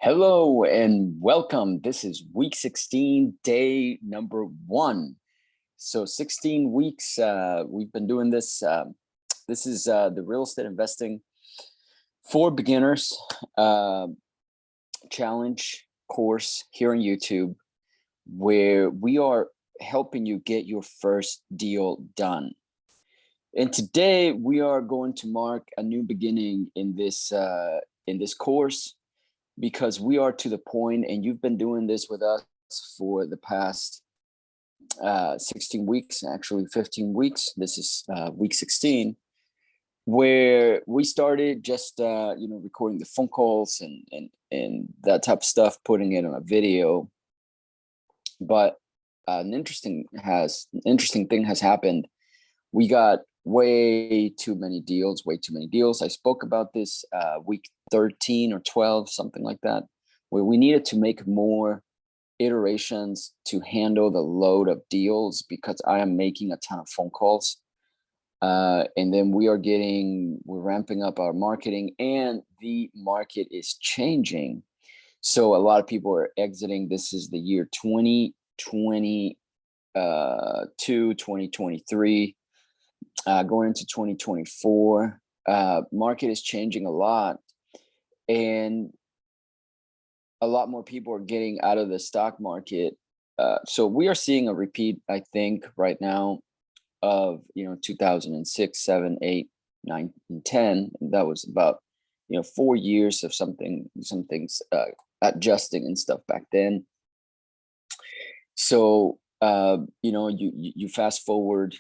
Hello and welcome. This is week 16, day number 1. So 16 weeks, we've been doing this. This is the real estate investing for beginners challenge course here on YouTube, where we are helping you get your first deal done. And today we are going to mark a new beginning in this course, because we are to the point, and you've been doing this with us for the past 16 weeks, actually 15 weeks. This is week 16, where we started just recording the phone calls and that type of stuff, putting it on a video. But an interesting thing has happened. We got way too many deals. I spoke about this week 13 or 12, something like that, where we needed to make more iterations to handle the load of deals, because I am making a ton of phone calls. And then we're ramping up our marketing, and the market is changing. So a lot of people are exiting. This is the year 2022, 2023. Going into 2024, market is changing a lot, and a lot more people are getting out of the stock market. So we are seeing a repeat, I think, right now of 2006, 7, 8, 9, and 10. And that was about 4 years of some things adjusting and stuff back then. So you fast forward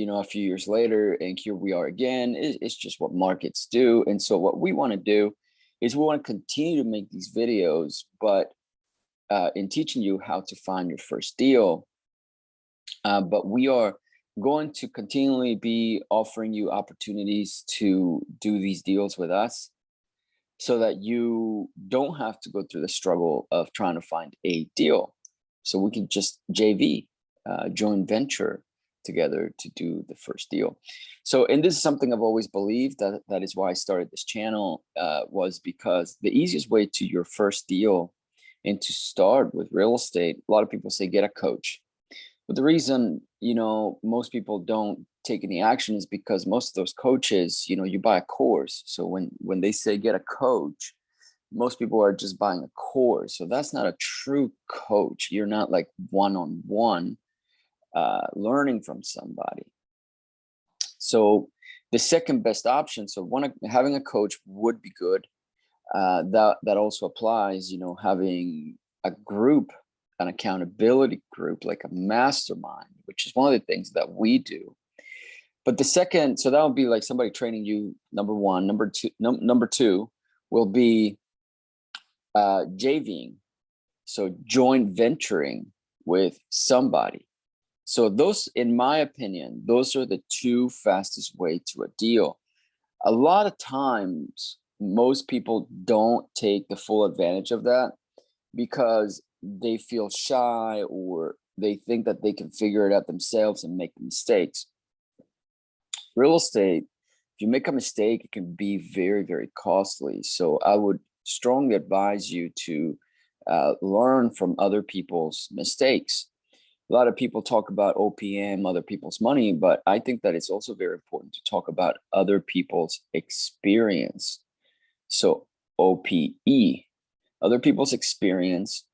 a few years later, and here we are again. It's just what markets do. And so what we want to do is we want to continue to make these videos, but in teaching you how to find your first deal. But we are going to continually be offering you opportunities to do these deals with us, so that you don't have to go through the struggle of trying to find a deal. So we can just JV, joint venture together to do the first deal. So, and this is something I've always believed, that is why I started this channel, was because the easiest way to your first deal and to start with real estate, a lot of people say get a coach. But the reason most people don't take any action is because most of those coaches, you buy a course. So when they say get a coach, most people are just buying a course. So that's not a true coach. You're not like one-on-one learning from somebody. So the second best option, so having a coach would be good. That also applies, having a group, an accountability group, like a mastermind, which is one of the things that we do. But the second, so that would be like somebody training you, number one. Number two will be JVing, so joint venturing with somebody. So those, in my opinion, those are the two fastest way to a deal. A lot of times, most people don't take the full advantage of that because they feel shy, or they think that they can figure it out themselves and make mistakes. Real estate, if you make a mistake, it can be very, very costly. So I would strongly advise you to learn from other people's mistakes. A lot of people talk about OPM, other people's money, but I think that it's also very important to talk about other people's experience. So OPE, other people's experience,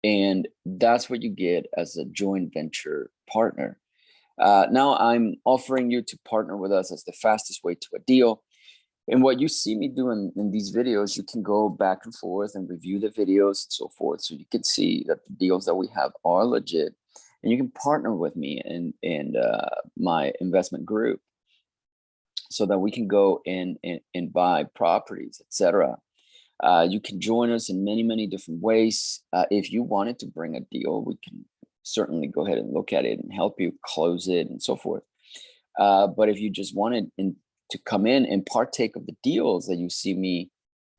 and that's what you get as a joint venture partner. Now I'm offering you to partner with us as the fastest way to a deal. And what you see me doing in these videos, you can go back and forth and review the videos and so forth. So you can see that the deals that we have are legit, and you can partner with me and my investment group, so that we can go and buy properties, etc. You can join us in many, many different ways. If you wanted to bring a deal, we can certainly go ahead and look at it and help you close it and so forth. But if you just wanted to come in and partake of the deals that you see me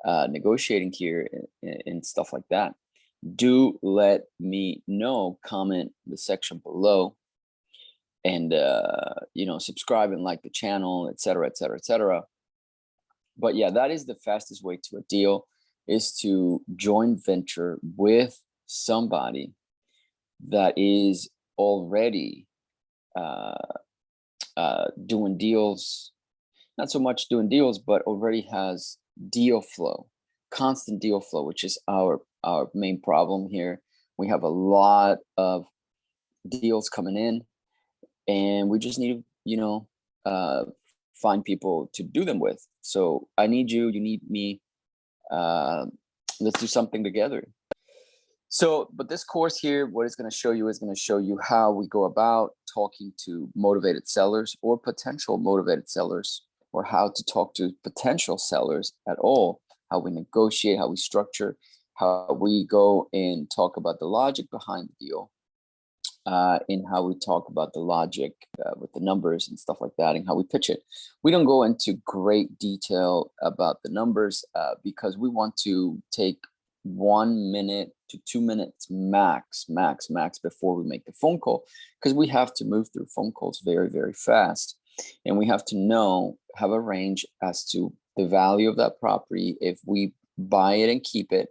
negotiating here and stuff like that, do let me know. Comment in the section below, and subscribe and like the channel, etc., etc., etc. But yeah, that is the fastest way to a deal. is to joint venture with somebody that is already doing deals, not so much doing deals, but already has deal flow, constant deal flow, which is our main problem here. We have a lot of deals coming in, and we just need to, find people to do them with. So I need you, you need me. Uh, let's do something together. So, but this course here, what it's going to show you is going to show you how we go about talking to motivated sellers or potential motivated sellers, or how to talk to potential sellers at all, how we negotiate, how we structure, how we go and talk about the logic behind the deal, in how we talk about the logic with the numbers and stuff like that, and how we pitch it. We don't go into great detail about the numbers because we want to take 1 minute to 2 minutes max before we make the phone call, because we have to move through phone calls very, very fast. And we have to have a range as to the value of that property if we buy it and keep it,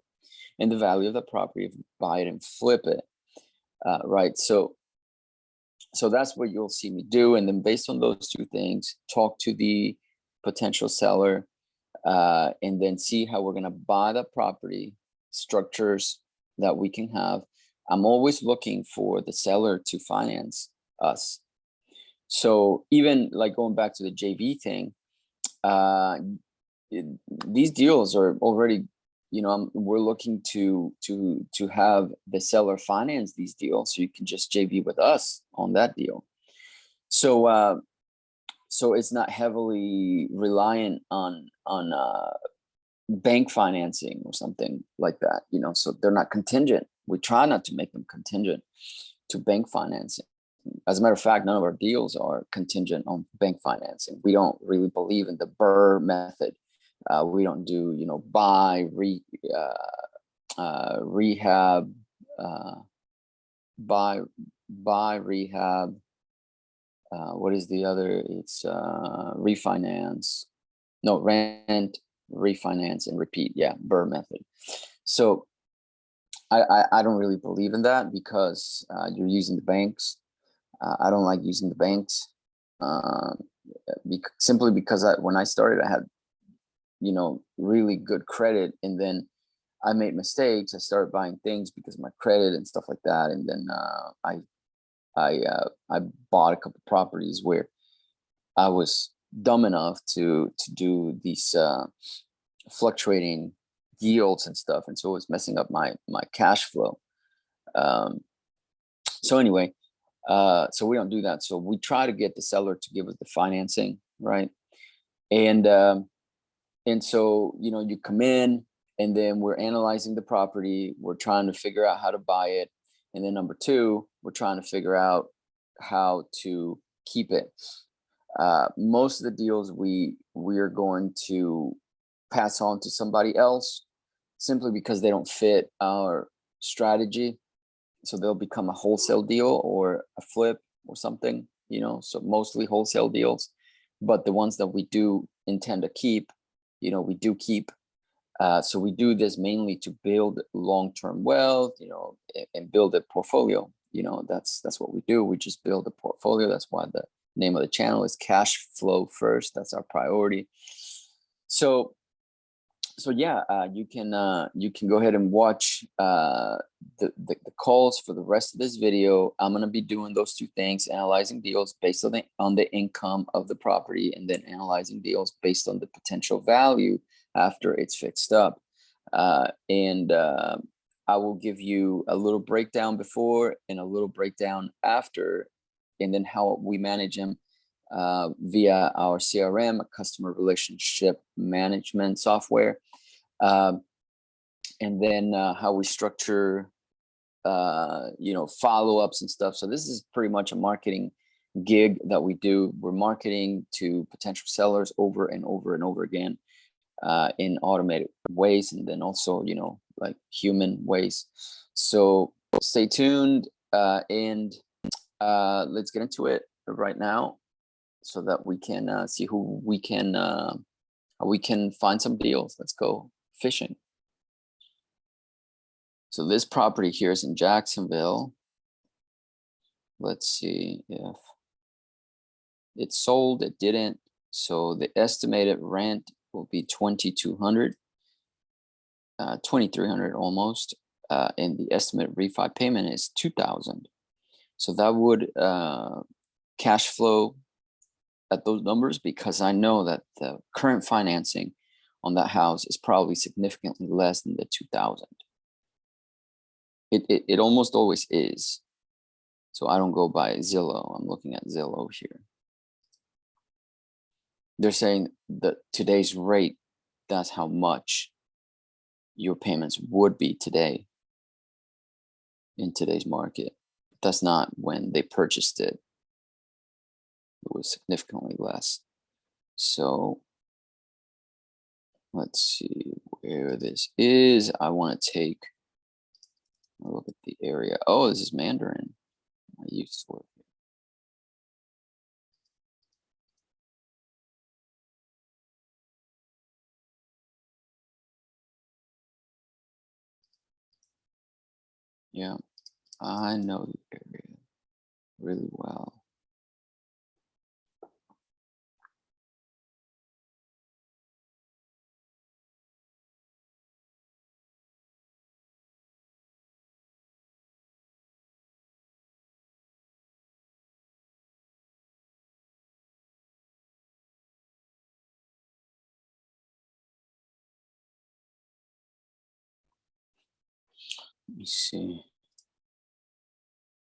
and the value of the property if we buy it and flip it. Right. So that's what you'll see me do. And then based on those two things, talk to the potential seller, and then see how we're going to buy the property, structures that we can have. I'm always looking for the seller to finance us. So even like going back to the JV thing, these deals are already, we're looking to have the seller finance these deals, so you can just JV with us on that deal. So so it's not heavily reliant on bank financing or something like that, so they're not contingent. We try not to make them contingent to bank financing. As a matter of fact, none of our deals are contingent on bank financing. We don't really believe in the BRRRR method. We don't do, buy, rehab, buy, rehab. What is the other? It's refinance. No, rent, refinance, and repeat. Yeah, BRRRR method. So I don't really believe in that, because you're using the banks. I don't like using the banks, simply because when I started, I had, really good credit, and then I made mistakes. I started buying things because of my credit and stuff like that, and then I bought a couple properties where I was dumb enough to do these fluctuating yields and stuff, and so it was messing up my cash flow. So anyway, so we don't do that. So we try to get the seller to give us the financing, right? And so, you come in, and then we're analyzing the property. We're trying to figure out how to buy it. And then number two, we're trying to figure out how to keep it. Most of the deals we are going to pass on to somebody else, simply because they don't fit our strategy. So they'll become a wholesale deal or a flip or something, so mostly wholesale deals. But the ones that we do intend to keep, we do keep. So we do this mainly to build long-term wealth, and build a portfolio. That's what we do. We just build a portfolio. That's why the name of the channel is Cash Flow First. That's our priority. So yeah, you can go ahead and watch the calls for the rest of this video. I'm going to be doing those two things: analyzing deals based on the income of the property, and then analyzing deals based on the potential value after it's fixed up. And I will give you a little breakdown before and a little breakdown after, and then how we manage them via our CRM, a customer relationship management software. And then how we structure, follow-ups and stuff. So this is pretty much a marketing gig that we do. We're marketing to potential sellers over and over and over again, in automated ways, and then also, like human ways. So stay tuned, and let's get into it right now, so that we can see how we can find some deals. Let's go fishing. So this property here is in Jacksonville. Let's see if it sold. It didn't. So the estimated rent will be 2,200, 2,300 almost. And the estimated refi payment is 2,000. So that would cash flow at those numbers, because I know that the current financing on that house is probably significantly less than the 2,000. It almost always is. So I don't go by Zillow. I'm looking at Zillow here. They're saying that today's rate, that's how much your payments would be today in today's market. That's not when they purchased it. It was significantly less. So let's see where this is. I want to take a look at the area. Oh, this is Mandarin. I used to work here. Yeah, I know the area really well. Let me see.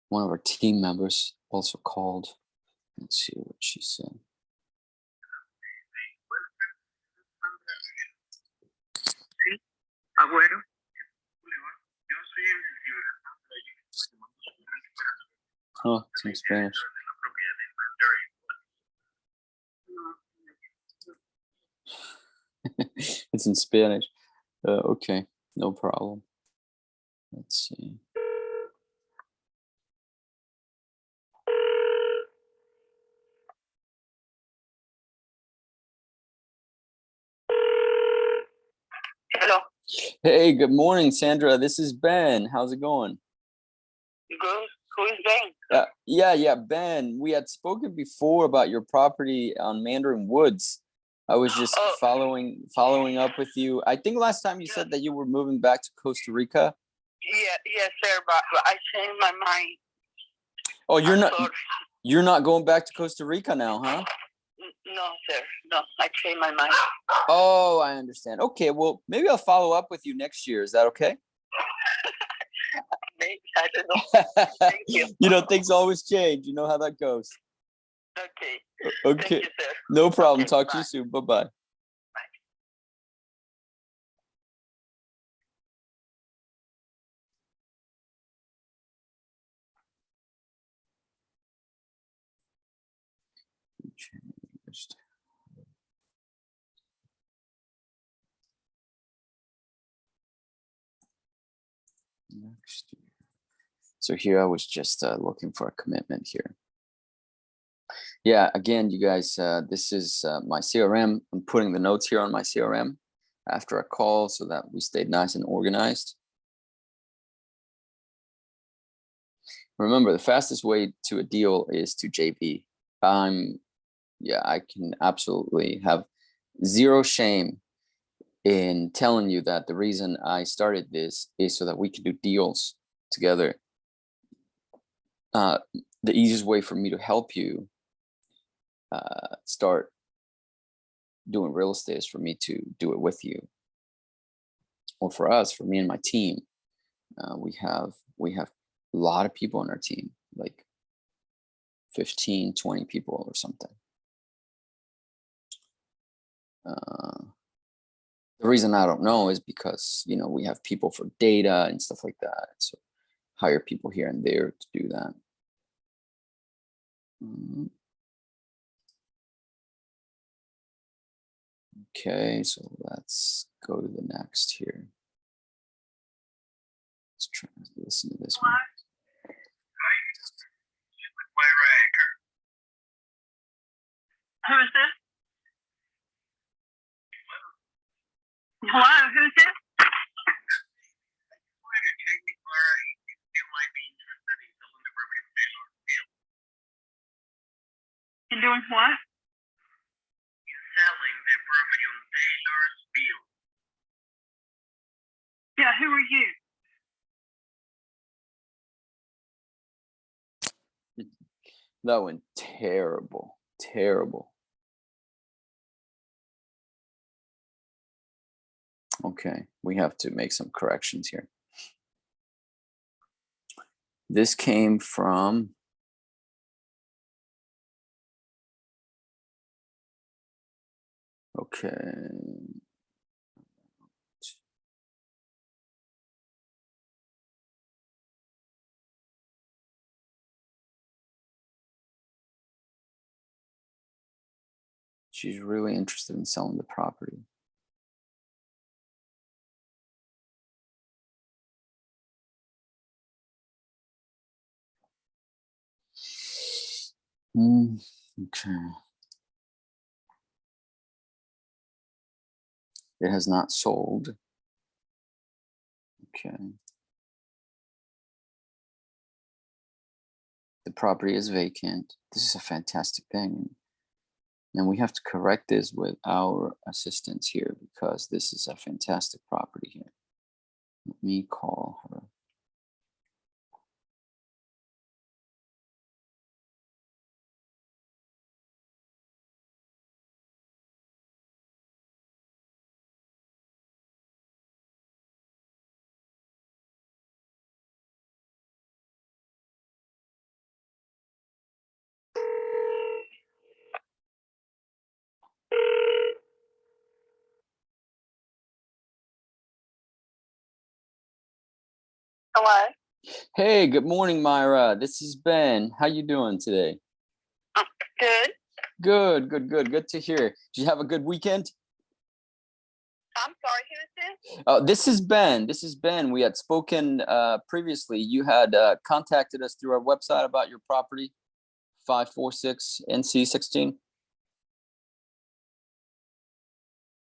One of our team members also called. Let's see what she said. Agüero. Oh, it's in Spanish. It's in Spanish. Okay, no problem. Let's see. Hello. Hey, good morning, Sandra. This is Ben. How's it going? Good. Who is Ben? Yeah, Ben. We had spoken before about your property on Mandarin Woods. I was just following up with you. I think last time you said that you were moving back to Costa Rica. Yes, sir. But I changed my mind. Oh, you're not going back to Costa Rica now, huh? No, sir. No, I changed my mind. Oh, I understand. Okay, well, maybe I'll follow up with you next year. Is that okay? Maybe, I don't know. Thank you. You know, things always change. You know how that goes. Okay. Okay. Thank you, sir. No problem. Okay, Talk bye. to you soon. Bye-bye. Next year. So here I was just looking for a commitment here. Yeah, again, you guys, this is my CRM. I'm putting the notes here on my CRM after a call so that we stayed nice and organized. Remember, the fastest way to a deal is to JV. Yeah, I can absolutely have zero shame in telling you that the reason I started this is so that we can do deals together. The easiest way for me to help you start doing real estate is for me to do it with you, or for us, for me and my team. We have a lot of people on our team, like 15, 20 people or something. The reason I don't know is because, you know, we have people for data and stuff like that. So hire people here and there to do that. Okay, so let's go to the next here. Let's try to listen to this one. Who is this? Hello, who's this? doing what? Selling the property on Taylor's Field. Yeah, who are you? That went terrible, terrible. Okay, we have to make some corrections here. This came from okay. She's really interested in selling the property. Okay. It has not sold. Okay. The property is vacant. This is a fantastic thing. And we have to correct this with our assistants here because this is a fantastic property here. Let me call her. Hello? Hey, good morning, Myra. This is Ben. How you doing today? Good. Good, good, good. Good to hear. Did you have a good weekend? I'm sorry, who is this? Oh, this is Ben. This is Ben. We had spoken previously. You had contacted us through our website about your property, 546 NC16.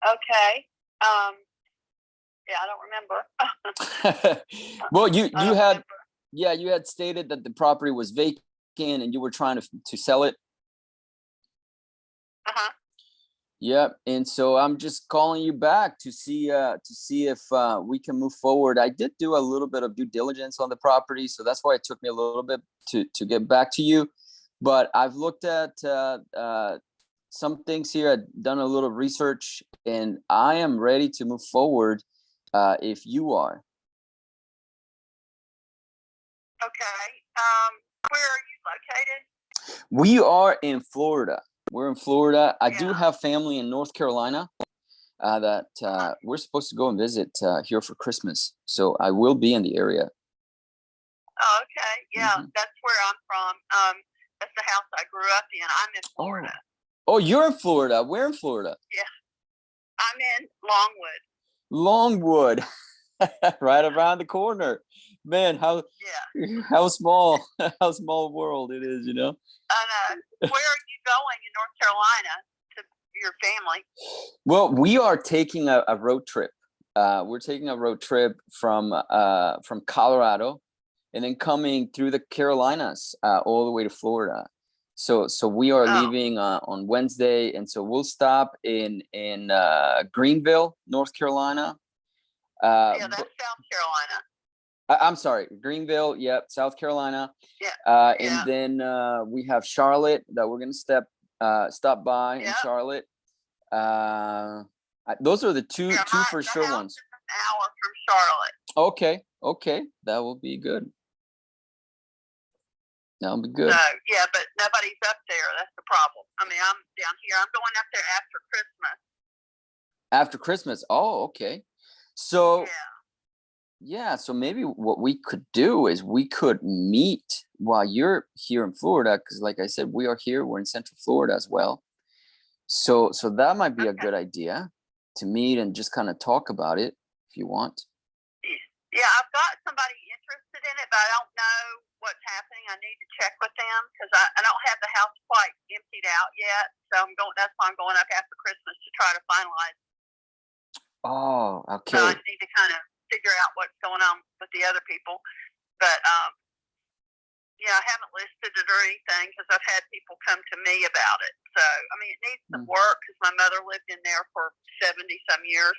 Okay. Yeah, I don't remember. Well, you I don't had remember. yeah, you had stated that the property was vacant and you were trying to sell it. Uh-huh. Yep. And so I'm just calling you back to see if we can move forward. I did do a little bit of due diligence on the property, so that's why it took me a little bit to get back to you. But I've looked at some things here. I've done a little research, and I am ready to move forward if you are. Okay. Where are you located? We are in Florida. We're in Florida. I do Yeah. have family in North Carolina that we're supposed to go and visit here for Christmas. So I will be in the area. Oh, okay. Yeah, that's where I'm from. That's the house I grew up in. I'm in Florida. Oh, you're in Florida. Where in Florida? Yeah. I'm in Longwood. Longwood. Right around the corner. Man, how small how small world it is, you know. I know. Where are you going in North Carolina to your family? Well, we are taking a road trip. We're taking a road trip from Colorado and then coming through the Carolinas all the way to Florida. So we are leaving on Wednesday, and so we'll stop in Greenville, North Carolina. Yeah, that's South Carolina. I'm sorry, Greenville. Yep, South Carolina. Yeah. And then we have Charlotte that we're gonna stop by in Charlotte. Those are the two for sure ones. An hour from Charlotte. Okay, that will be good. That'll be good. So, yeah, but nobody's up there. That's the problem. I mean, I'm down here. I'm going up there after Christmas. After Christmas. Oh, okay. So so maybe what we could do is we could meet while you're here in Florida, because like I said, we are here. We're in Central Florida as well. So that might be a good idea to meet and just kind of talk about it if you want. Yeah, I've got somebody interested in it, but I don't know what's happening. I need to check with them because I don't have the house quite emptied out yet. So that's why I'm going up after Christmas to try to finalize. Oh, okay. So I need to kind of figure out what's going on with the other people. But I haven't listed it or anything because I've had people come to me about it. So, I mean, it needs some work because my mother lived in there for 70 some years.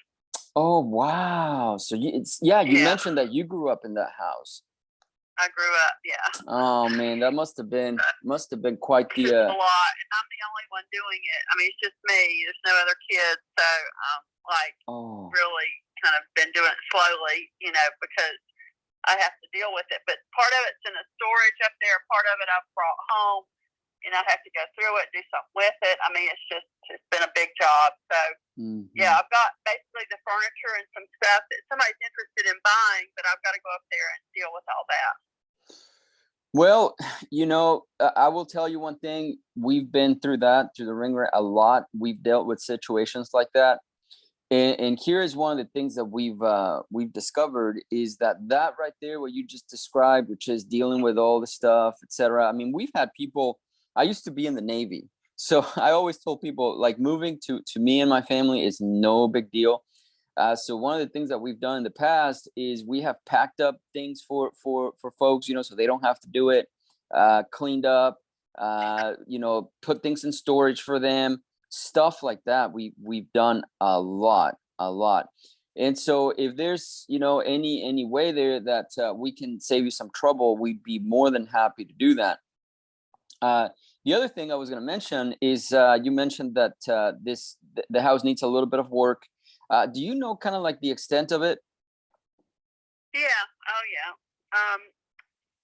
Oh, wow. So you Yeah, mentioned that you grew up in that house. I grew up, yeah. Oh man, that must have been quite It's just a the lot, and I'm the only one doing it. I mean, it's just me. There's no other kids, so oh. really kind of been doing it slowly, because I have to deal with it. But part of it's in the storage up there. Part of it I've brought home, and I have to go through it, do something with it. I mean, it's been a big job. So yeah, I've got basically the furniture and some stuff that somebody's interested in buying, but I've got to go up there and deal with all that. Well, I will tell you one thing. We've been through the ringer a lot. We've dealt with situations like that. And here is one of the things that we've discovered is that right there, what you just described, which is dealing with all the stuff, etc. I mean, we've had people. I used to be in the Navy, so I always told people like moving to me and my family is no big deal. So one of the things that we've done in the past is we have packed up things for folks, so they don't have to do it, cleaned up, put things in storage for them, stuff like that. We've done a lot. And so if there's, any way there that we can save you some trouble, we'd be more than happy to do that. The other thing I was going to mention is you mentioned that the house needs a little bit of work. Do you know kind of like the extent of it? Yeah. Oh, yeah.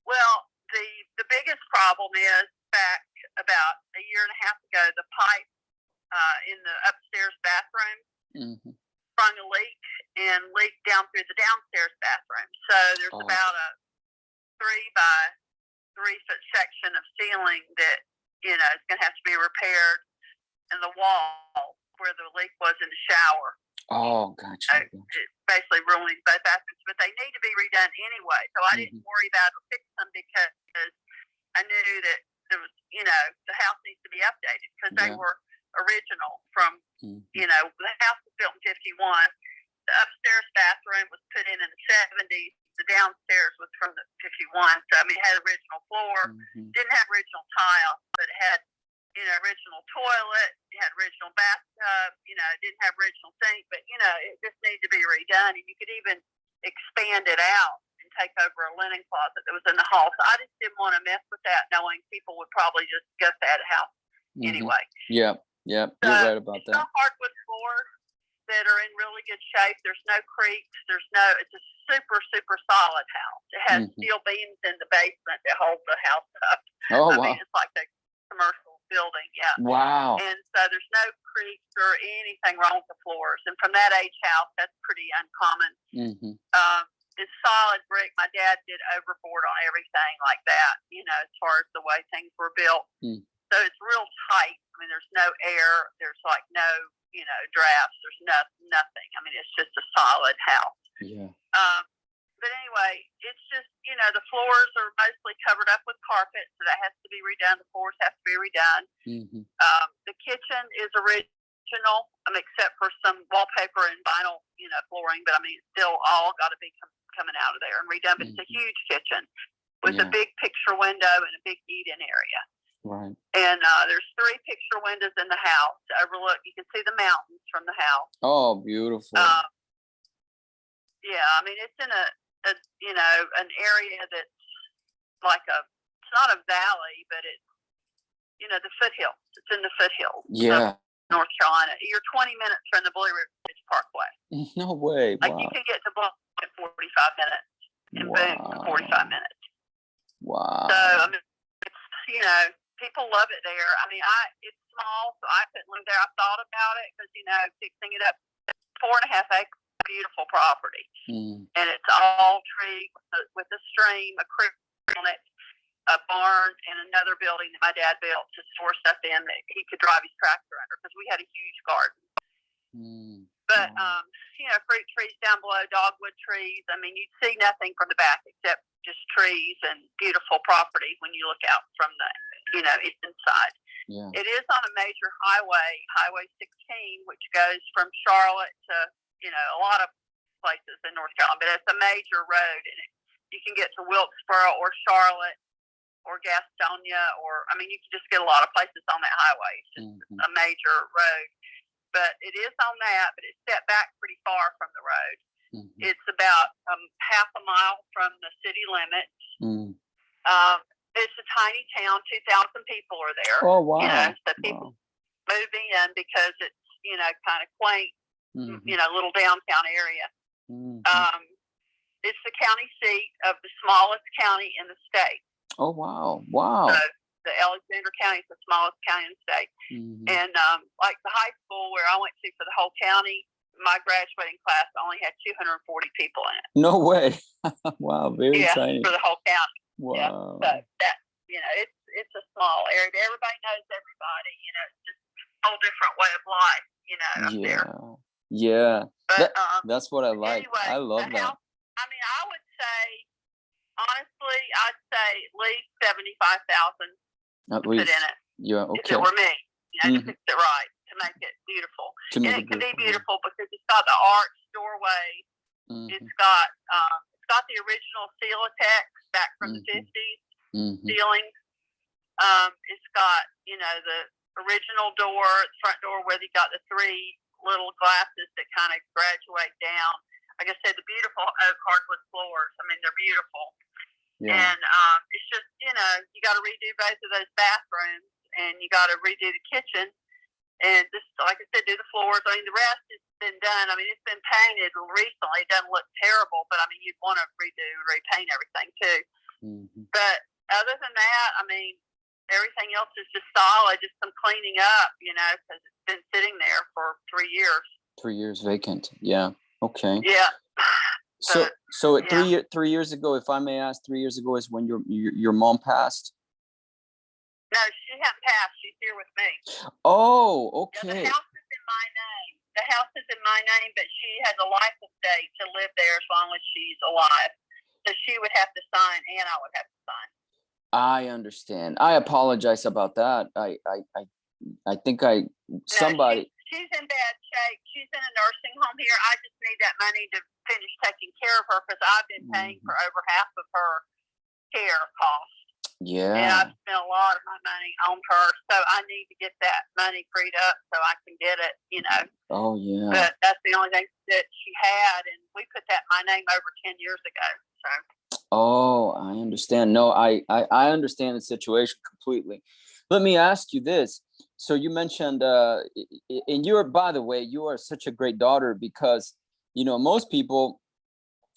Well, the biggest problem is back about a year and a half ago, the pipe in the upstairs bathroom sprung a leak and leaked down through the downstairs bathroom. So there's about a 3 by 3 foot section of ceiling that is going to have to be repaired, and the wall where the leak was in the shower. Oh, gotcha. It's basically ruining both bathrooms, but they need to be redone anyway. So I didn't worry about fixing them because I knew that there was, the house needs to be updated because they were original from, the house was built in 51. The upstairs bathroom was put in the 70s. The downstairs was from the 51. So, I mean, it had original floor, didn't have original tile, but it had original toilet, it had original bathtub, it didn't have original sink, but, it just needed to be redone. And you could even expand it out and take over a linen closet that was in the hall. So I just didn't want to mess with that, knowing people would probably just gut that house anyway. Yeah, you're right about that. It's no hardwood floors that are in really good shape. There's no creaks. It's a super, super solid house. It has steel beams in the basement that hold the house up. Oh, I wow. mean, it's like a commercial building, yeah. Wow. And so there's no creaks or anything wrong with the floors. And from that age house, that's pretty uncommon. It's solid brick. My dad did overboard on everything like that, as far as the way things were built. So it's real tight. I mean, there's no air. There's like no, drafts. There's nothing. I mean, it's just a solid house. Yeah. But anyway, it's just, the floors are mostly covered up with carpet, so that has to be redone. The floors have to be redone. The kitchen is original, except for some wallpaper and vinyl, flooring. But I mean, it's still all got to be coming out of there and redone. But it's a huge kitchen with a big picture window and a big eat-in area. Right. And there's 3 picture windows in the house to overlook. You can see the mountains from the house. Oh, beautiful. Yeah, I mean, it's in an area that's like it's not a valley, but it's, the foothills. It's in the foothills. Yeah. North Carolina. You're 20 minutes from the Blue Ridge Parkway. No way. Like, you can get to Bluff in 45 minutes and Boone in 45 minutes. Wow. So, I mean, it's, people love it there. I mean, it's small, so I couldn't live there. I thought about it because, fixing it up, 4.5 acres, beautiful property. And it's all tree with a stream, a creek on it, a barn, and another building that my dad built to store stuff in that he could drive his tractor under because we had a huge garden. But, fruit trees down below, dogwood trees. I mean, you'd see nothing from the back except just trees and beautiful property when you look out from the, it's inside. Yeah. It is on a major highway, Highway 16, which goes from Charlotte to, a lot of places in North Carolina, but it's a major road, and you can get to Wilkesboro or Charlotte or Gastonia, or I mean, you can just get a lot of places on that highway. It's just a major road, but it is on that, but it's set back pretty far from the road. It's about half a mile from the city limits. It's a tiny town. 2,000 people are there. Oh, wow. You know, so people move in because it's, you know, kind of quaint, you know, little downtown area. It's the county seat of the smallest county in the state. Oh, wow. Wow. So the Alexander County is the smallest county in the state. And like the high school where I went to for the whole county, my graduating class only had 240 people in it. No way. Wow. Very tiny. For the whole county. Wow. Yeah. So that, you know, it's a small area. Everybody knows everybody. You know, it's just a whole different way of life. You know, up there. Yeah. But that's what I like. Anyway, I love that. House, I mean, I would say, honestly, I'd say at least 75,000 At to least. put in it. Yeah. If Okay. it were me, you know, to fix it right, to make it beautiful. And it can be beautiful because it's got the arched doorway. It's got the original Celotex back from the 50s ceilings. It's got, you know, the original door, front door where they got the three little glasses that kind of graduate down. Like I said, the beautiful oak hardwood floors. I mean, they're beautiful. Yeah. And it's just, you know, you got to redo both of those bathrooms, and you got to redo the kitchen. And just, like I said, do the floors. I mean, the rest has been done. I mean, it's been painted recently. It doesn't look terrible, but I mean, you'd want to repaint everything too. But other than that, I mean, everything else is just solid, just some cleaning up, you know, because it's been sitting there for 3 years. 3 years vacant. Yeah. Okay. Yeah. So 3 years ago, if I may ask, 3 years ago is when your mom passed? No, she hasn't passed. She's here with me. Oh, okay. Yeah, the house is in my name. The house is in my name, but she has a life estate to live there as long as she's alive. So she would have to sign, and I would have to sign. I understand. I apologize about that. I think somebody. No, she's in bad shape. She's in a nursing home here. I just need that money to finish taking care of her because I've been paying for over half of her care costs. Yeah. And I've spent a lot of my money on her, so I need to get that money freed up so I can get it, you know. Oh, yeah. But that's the only thing that she had, and we put that in my name over 10 years ago. So. Oh, I understand. No, I understand the situation completely. Let me ask you this. So you mentioned, and by the way, you are such a great daughter because, you know, most people,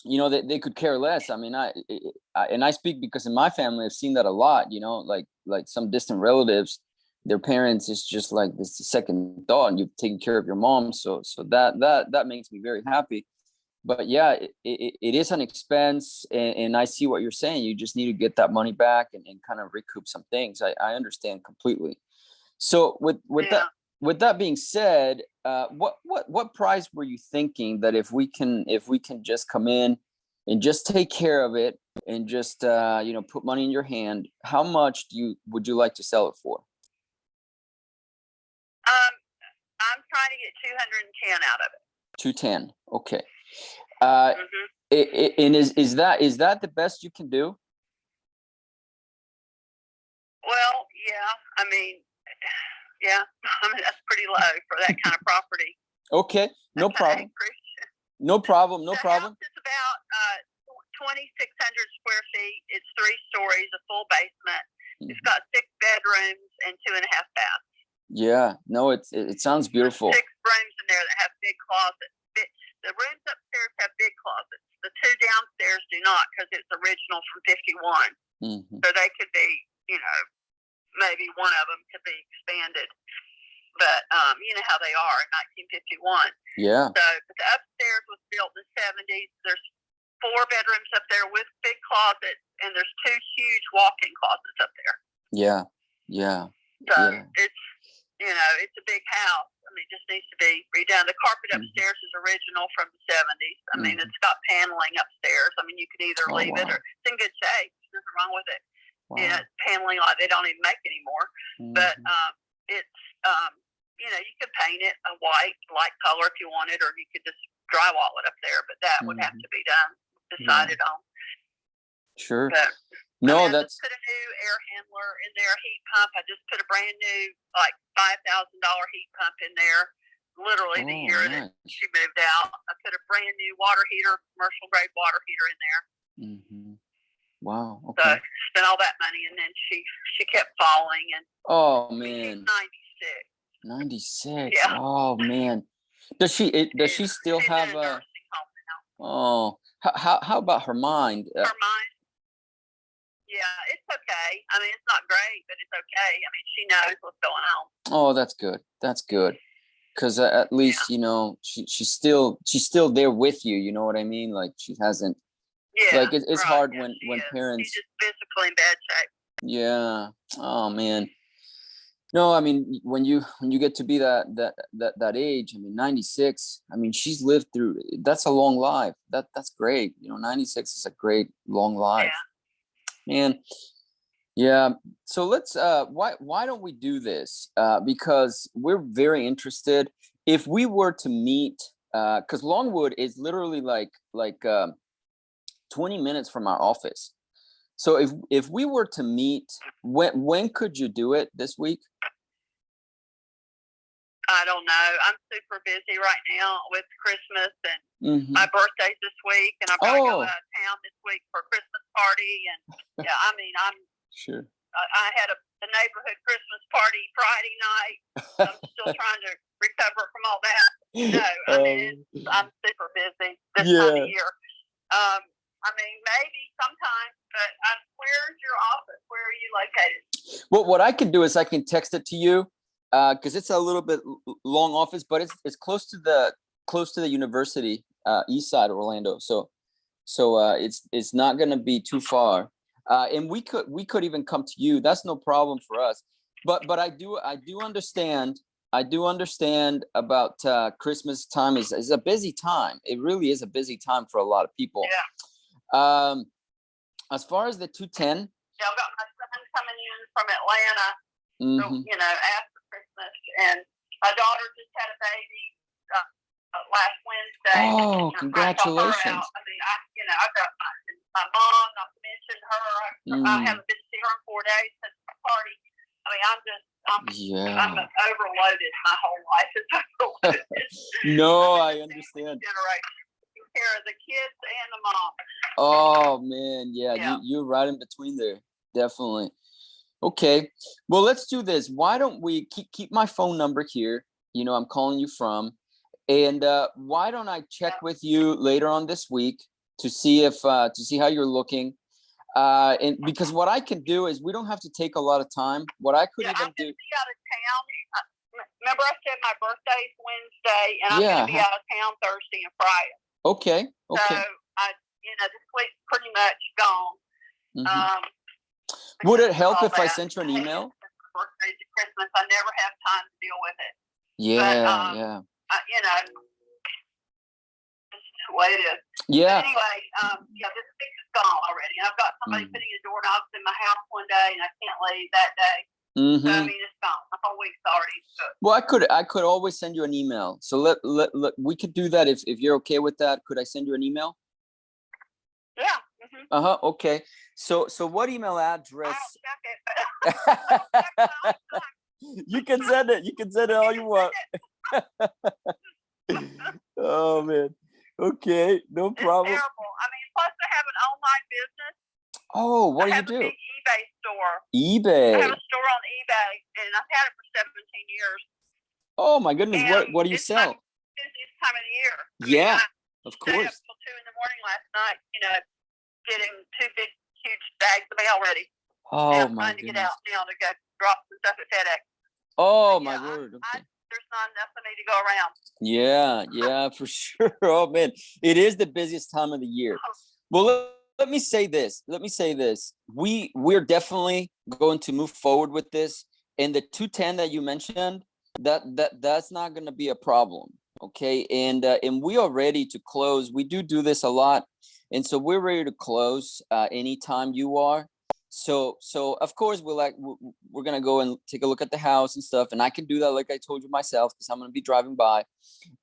you know, they could care less. I mean, I speak because in my family, I've seen that a lot, you know, like some distant relatives, their parents is just like this second thought, and you've taken care of your mom. So that makes me very happy. But yeah, it is an expense, and I see what you're saying. You just need to get that money back and kind of recoup some things. I understand completely. So with that being said, what price were you thinking that if we can just come in and just take care of it and just you know, put money in your hand, how much would you like to sell it for? I'm trying to get 210 out of it. 210. Okay. And is that the best you can do? Well, yeah. I mean, that's pretty low for that kind of property. Okay, no problem. No problem. The house is about 2,600 square feet. It's 3 stories, a full basement. It's got 6 bedrooms and 2.5 baths. Yeah, no, it sounds beautiful. There's 6 rooms in there that have big closets. The rooms upstairs have big closets. The 2 downstairs do not because it's original from 51. So they could be, you know, maybe one of them could be expanded. But you know how they are in 1951. Yeah. So but the upstairs was built in the 70s. There's 4 bedrooms up there with big closets, and there's 2 huge walk-in closets up there. Yeah. So it's, you know, it's a big house. I mean, it just needs to be redone. The carpet upstairs is original from the 70s. I mean, it's got paneling upstairs. I mean, you can either leave it or it's in good shape. There's nothing wrong with it. Wow. You know, it's paneling like they don't even make anymore. But it's, you know, you could paint it a white, light color if you wanted, or you could just drywall it up there. But that would have to be done, decided on. Sure. No, I that's just put a new air handler in there, heat pump. I just put a brand new, like $5,000 heat pump in there. Literally the year that nice. she moved out, I put a brand new water heater, commercial grade water heater in there. Wow. So Okay. spent all that money, and then she kept falling, and Oh she's man, 96. 96. Yeah. Oh man. Does she still She's have in a nursing home now. oh, how about her mind? Her mind. Yeah, it's okay. I mean, it's not great, but it's okay. I mean, she knows what's going on. Oh, that's good. That's good. Because at least she's still there with you. You know what I mean? Like she hasn't. Yeah, Like it's right. hard Yeah, when parents. She's just physically in bad shape. Yeah. Oh man. No, I mean when you get to be that age, I mean 96. I mean she's lived through. That's a long life. That's great. 96 is a great long life. Yeah. Man. Yeah. So let's why don't we do this? Because we're very interested. If we were to meet, because Longwood is literally like 20 minutes from our office. So if we were to meet, when could you do it this week? I don't know. I'm super busy right now with Christmas, and my birthday's this week, and I've got to go out of town this week for a Christmas party. And yeah, I mean, I'm sure. I had a neighborhood Christmas party Friday night. I'm still trying to recover from all that. No, I mean, I'm super busy this time of year. I mean, maybe sometime, but where's your office? Where are you located? Well, what I can do is I can text it to you because it's a little bit long office, but it's close to the university, east side of Orlando. So it's not going to be too far. And we could even come to you. That's no problem for us. But I do understand. I do understand about Christmas time is a busy time. It really is a busy time for a lot of people. Yeah. As far as the 210. Yeah, I've got my son coming in from Atlanta. So, after Christmas, and my daughter just had a baby last Wednesday. Oh, congratulations! I mean, I've got my mom, not to mention her. I haven't been to see her in 4 days since the party. I mean, I'm overloaded. My whole life is overloaded. No, I understand. Taking care of the kids and the mom. Oh man, yeah. You're right in between there, definitely. Okay, well, let's do this. Why don't we keep my phone number here? I'm calling you from, and why don't I check with you later on this week to see how you're looking, and because what I can do is we don't have to take a lot of time. What I could even I'm do. Be out of town. Remember, I said my birthday's Wednesday, and I'm going to be out of town Thursday and Friday. Okay. So this week's pretty much gone. Would it help if I sent you an email? Birthdays and Christmas, I never have time to deal with it. Yeah. It's the way it is. Yeah. But anyway, this week is gone already. And I've got somebody putting a doorknobs in my house one day, and I can't leave that day. So I mean, it's gone. The whole week's already good. Well, I could always send you an email. So let we could do that if you're okay with that. Could I send you an email? Yeah. Okay. So what email address? I'll check it. You can send it. You can send it all you want. Oh man. Okay, no problem. It's terrible. I mean, plus I have an online business. Oh, what do you do? I have a big eBay store. eBay. I have a store on eBay, and I've had it for 17 years. Oh my goodness! And what do you sell? It's the busiest time of the year. Yeah, of I course. Up till 2 in the morning last night. Getting 2 big, huge bags of mail ready. Oh I'm my trying to goodness. get out now to go drop some stuff at FedEx. Oh my word. Okay. There's not enough for me to go around. Yeah, for sure. Oh man, it is the busiest time of the year. Well, let me say this. We're definitely going to move forward with this. And the 210 that you mentioned, that's not going to be a problem. Okay, and we are ready to close. We do this a lot, and so we're ready to close anytime you are. So of course we're gonna go and take a look at the house and stuff, and I can do that like I told you myself because I'm gonna be driving by,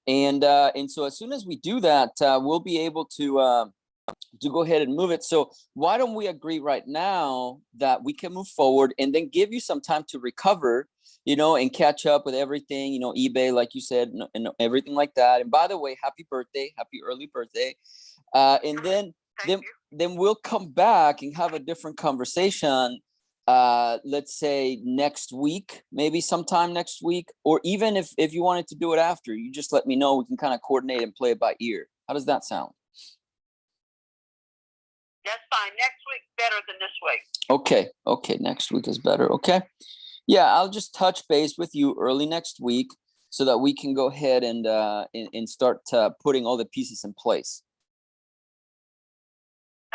and so as soon as we do that, we'll be able to to go ahead and move it. So why don't we agree right now that we can move forward and then give you some time to recover, and catch up with everything, eBay, like you said, and everything like that. And by the way, happy birthday, happy early birthday. And then we'll come back and have a different conversation. Let's say next week, maybe sometime next week, or even if you wanted to do it after, you just let me know. We can kind of coordinate and play it by ear. How does that sound? That's fine. Next week's better than this week. Okay. Next week is better. Okay. Yeah, I'll just touch base with you early next week so that we can go ahead and start putting all the pieces in place.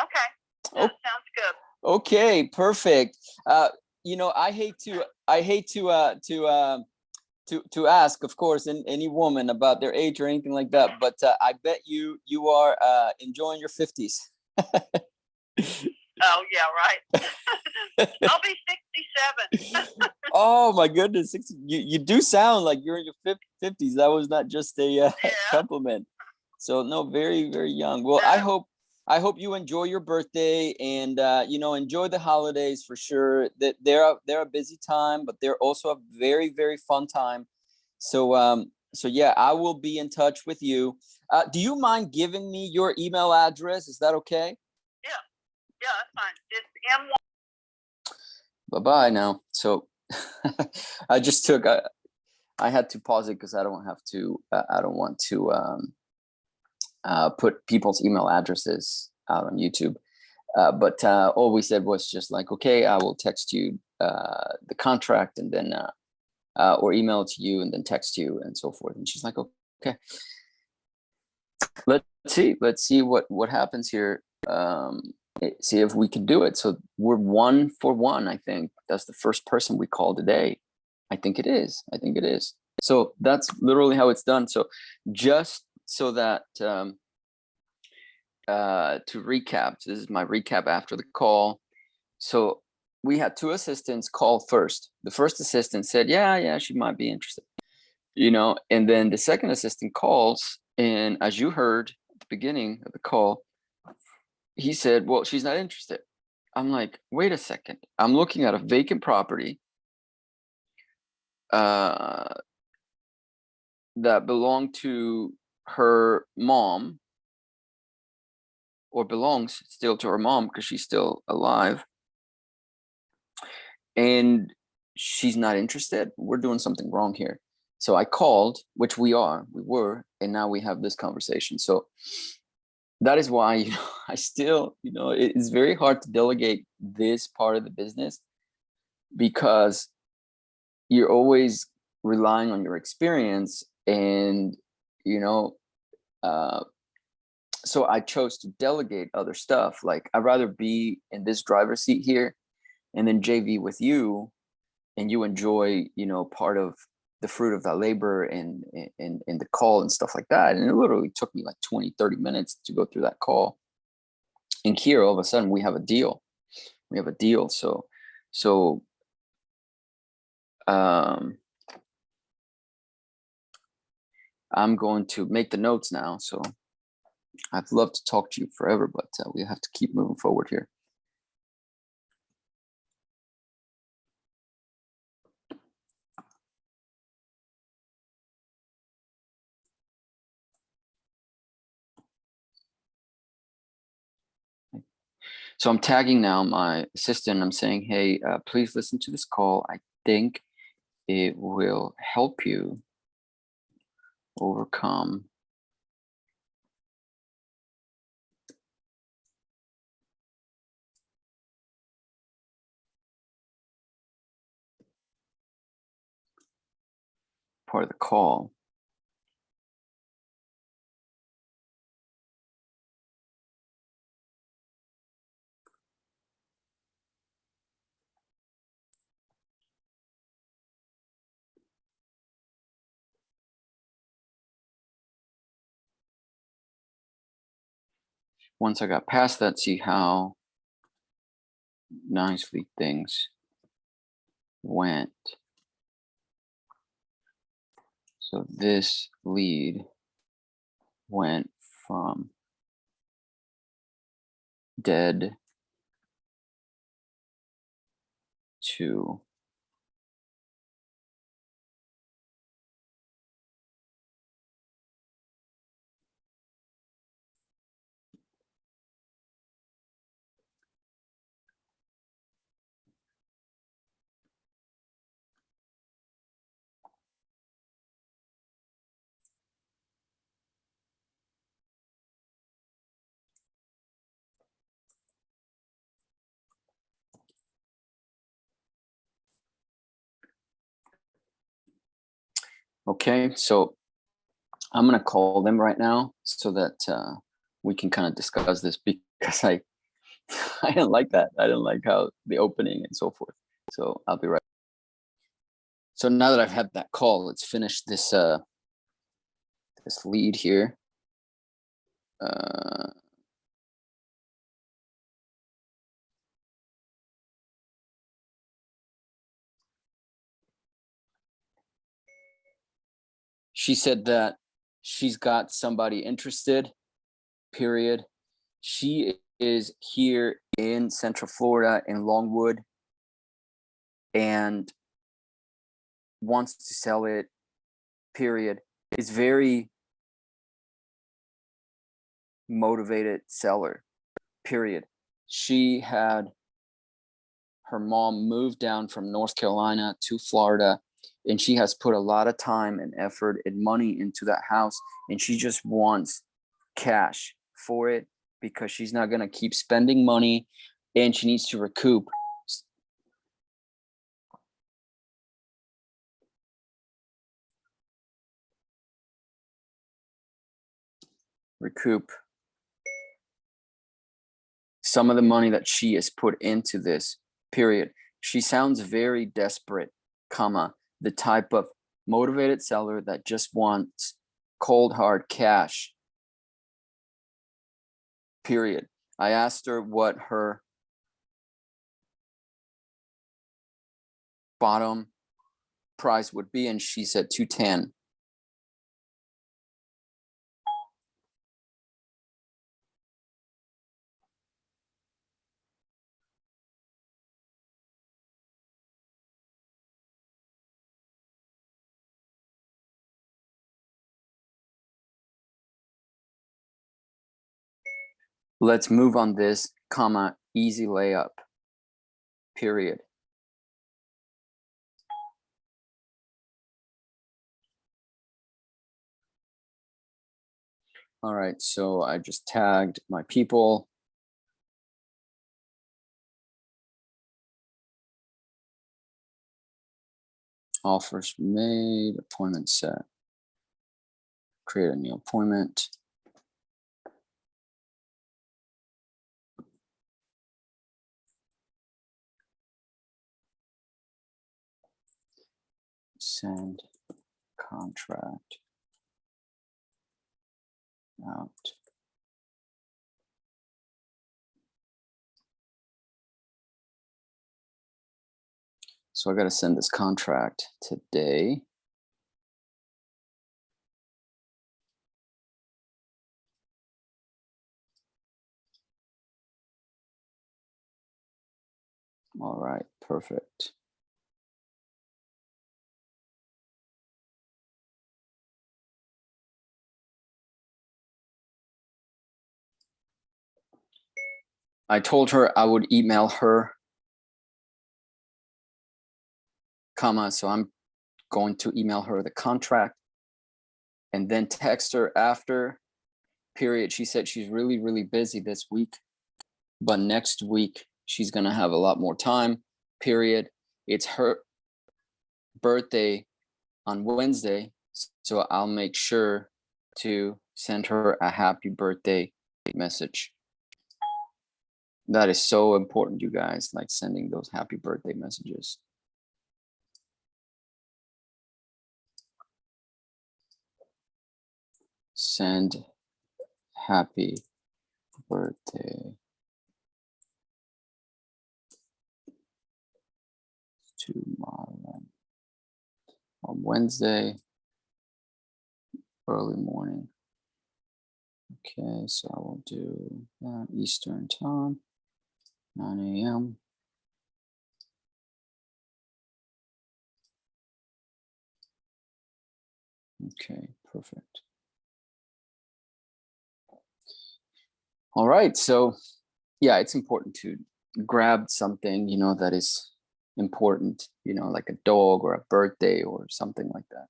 Okay. That sounds good. Okay, perfect. I hate to ask, of course, any woman about their age or anything like that, but I bet you are enjoying your 50s. Oh yeah, right. I'll be 67. Oh my goodness, you do sound like you're in your 50s. That was not just a compliment. So no, very, very young. Well, No. I hope you enjoy your birthday and enjoy the holidays for sure. That they're a busy time, but they're also a very, very fun time. So yeah, I will be in touch with you. Do you mind giving me your email address? Is that okay? Yeah, that's fine. It's M1. Bye-bye now. So I just took I had to pause it because I don't want to put people's email addresses out on YouTube. But all we said was just like, okay, I will text you the contract and then or email it to you and then text you and so forth. And she's like, okay, let's see what happens here. See if we can do it. So we're 1 for 1. I think that's the first person we call today. I think it is. So that's literally how it's done. So just so that to recap, this is my recap after the call. So we had 2 assistants call first. The first assistant said, yeah, she might be interested, and then the second assistant calls, and as you heard at the beginning of the call, he said, well, she's not interested. I'm like, wait a second. I'm looking at a vacant property that belonged to her mom, or belongs still to her mom because she's still alive. And she's not interested. We're doing something wrong here. So I called, which we were, and now we have this conversation. So that is why, I still, it is very hard to delegate this part of the business because you're always relying on your experience. And, so I chose to delegate other stuff. Like, I'd rather be in this driver's seat here and then JV with you, and you enjoy, part of the fruit of that labor and the call and stuff like that. And it literally took me like 20-30 minutes to go through that call. And here, all of a sudden, we have a deal. So I'm going to make the notes now. So I'd love to talk to you forever, but we have to keep moving forward here. So I'm tagging now my assistant. I'm saying, hey, please listen to this call. I think it will help you overcome part of the call. Once I got past that, see how nicely things went. So this lead went from dead to Okay, so I'm gonna call them right now so that we can kind of discuss this because I I didn't like that. I didn't like how the opening and so forth. So I'll be right. So now that I've had that call, let's finish this this lead here. She said that she's got somebody interested, period. She is here in Central Florida in Longwood and wants to sell it, period. Is very motivated seller, period. She had her mom moved down from North Carolina to Florida, and she has put a lot of time and effort and money into that house, and she just wants cash for it because she's not going to keep spending money and she needs to recoup some of the money that she has put into this, period. She sounds very desperate, comma, the type of motivated seller that just wants cold hard cash, period. I asked her what her bottom price would be, and she said 210. Let's move on this, comma, easy layup, period. All right, so I just tagged my people. Offers made, appointment set. Create a new appointment. Send contract out. So I got to send this contract today. All right, perfect. I told her I would email her, comma, so I'm going to email her the contract and then text her after, period. She said she's really, really busy this week, but next week she's going to have a lot more time, period. It's her birthday on Wednesday, so I'll make sure to send her a happy birthday message. That is so important, you guys, like sending those happy birthday messages. Send happy birthday to Marlon on Wednesday, early morning. Okay, so I will do Eastern time, 9 a.m. Okay, perfect. All right, so yeah, it's important to grab something, you know, that is important, you know, like a dog or a birthday or something like that.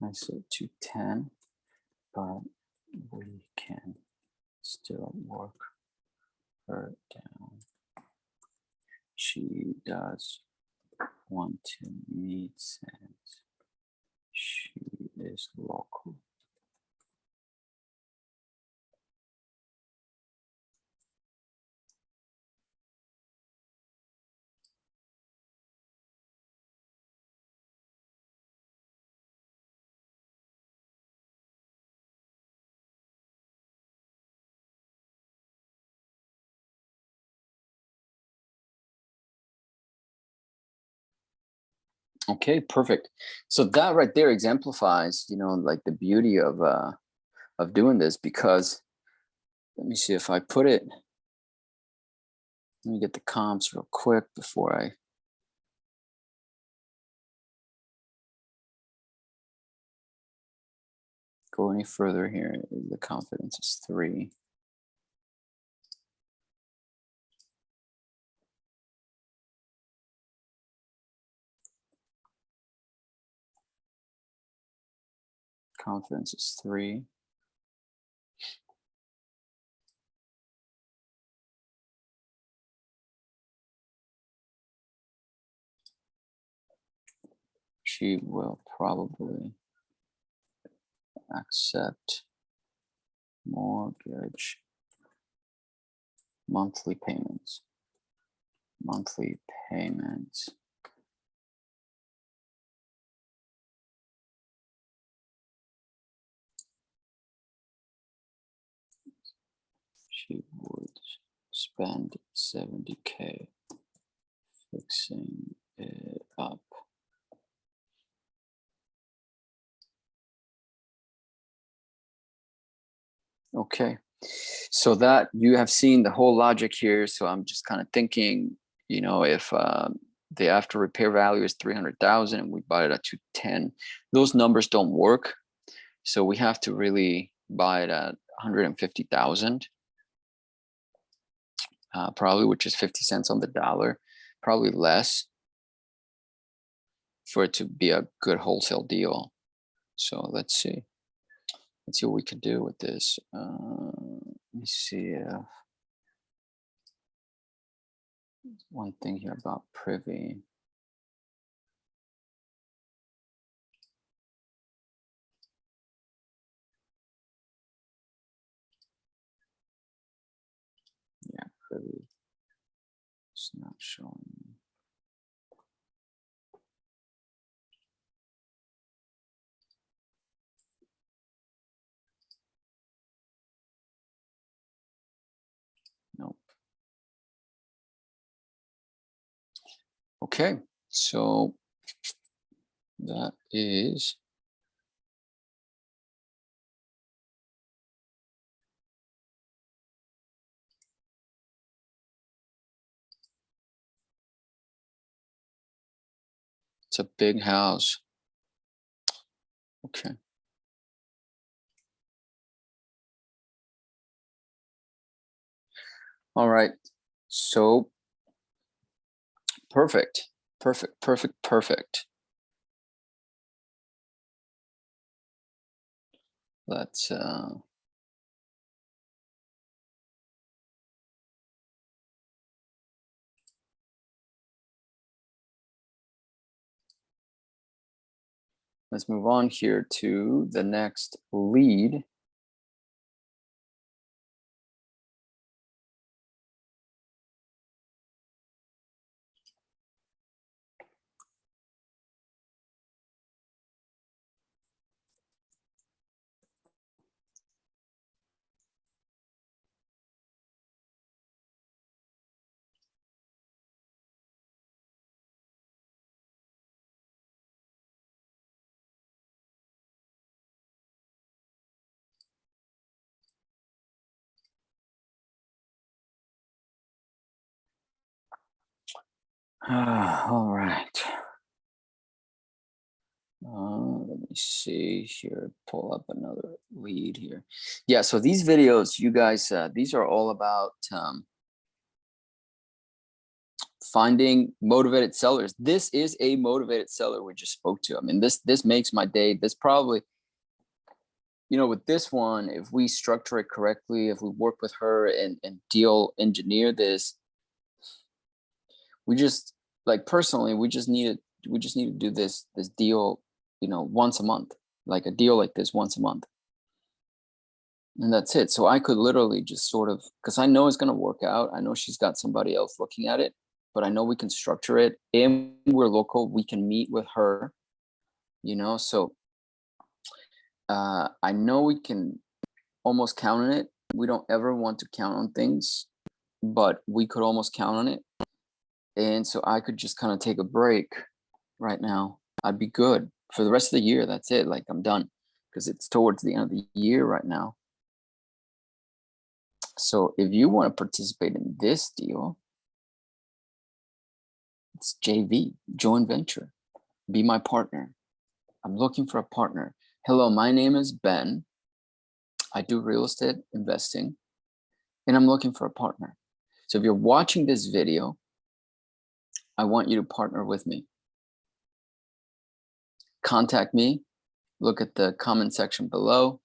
I said 210, but we can still work her down. She does want to meet since she is local. Okay, perfect. So that right there exemplifies, you know, like the beauty of doing this, because let me see if I put it. Let me get the comps real quick before I go any further here. The confidence is 3. Confidence is 3. She will probably accept mortgage monthly payments. Monthly payments. She would spend 70K fixing it up. Okay, so that you have seen the whole logic here. So I'm just kind of thinking, you know, if the after repair value is 300,000 and we buy it at 210, those numbers don't work. So we have to really buy it at 150,000, probably, which is 50 cents on the dollar, probably less, for it to be a good wholesale deal. So let's see what we can do with this. Let me see one thing here about privy. Yeah, privy. It's not showing. Nope. Okay, so that is it's a big house. Okay. All right. So perfect. Let's let's move on here to the next lead. All right. Let me see here, pull up another lead here. Yeah, so these videos, you guys, these are all about finding motivated sellers. This is a motivated seller we just spoke to. I mean, this makes my day. This probably, you know, with this one, if we structure it correctly, if we work with her and deal engineer this, we just, like, personally, we just need to do this deal, you know, once a month, like a deal like this once a month. And that's it. So I could literally just sort of, because I know it's going to work out. I know she's got somebody else looking at it, but I know we can structure it. And we're local. We can meet with her, you know. So I know we can almost count on it. We don't ever want to count on things, but we could almost count on it. And so I could just kind of take a break right now. I'd be good for the rest of the year. That's it. Like, I'm done, because it's towards the end of the year right now. So if you want to participate in this deal, it's JV, joint venture. Be my partner. I'm looking for a partner. Hello, my name is Ben. I do real estate investing, and I'm looking for a partner. So if you're watching this video, I want you to partner with me. Contact me. Look at the comment section below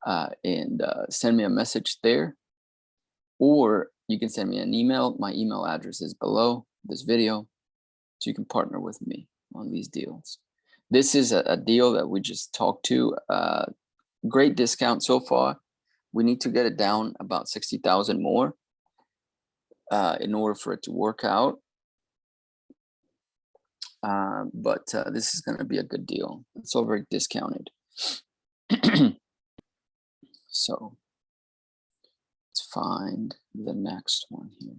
and send me a message there. Or you can send me an email. My email address is below this video, so you can partner with me on these deals. This is a deal that we just talked to. Great discount so far. We need to get it down about 60,000 more in order for it to work out. But this is going to be a good deal. It's all very discounted. So let's find the next one here.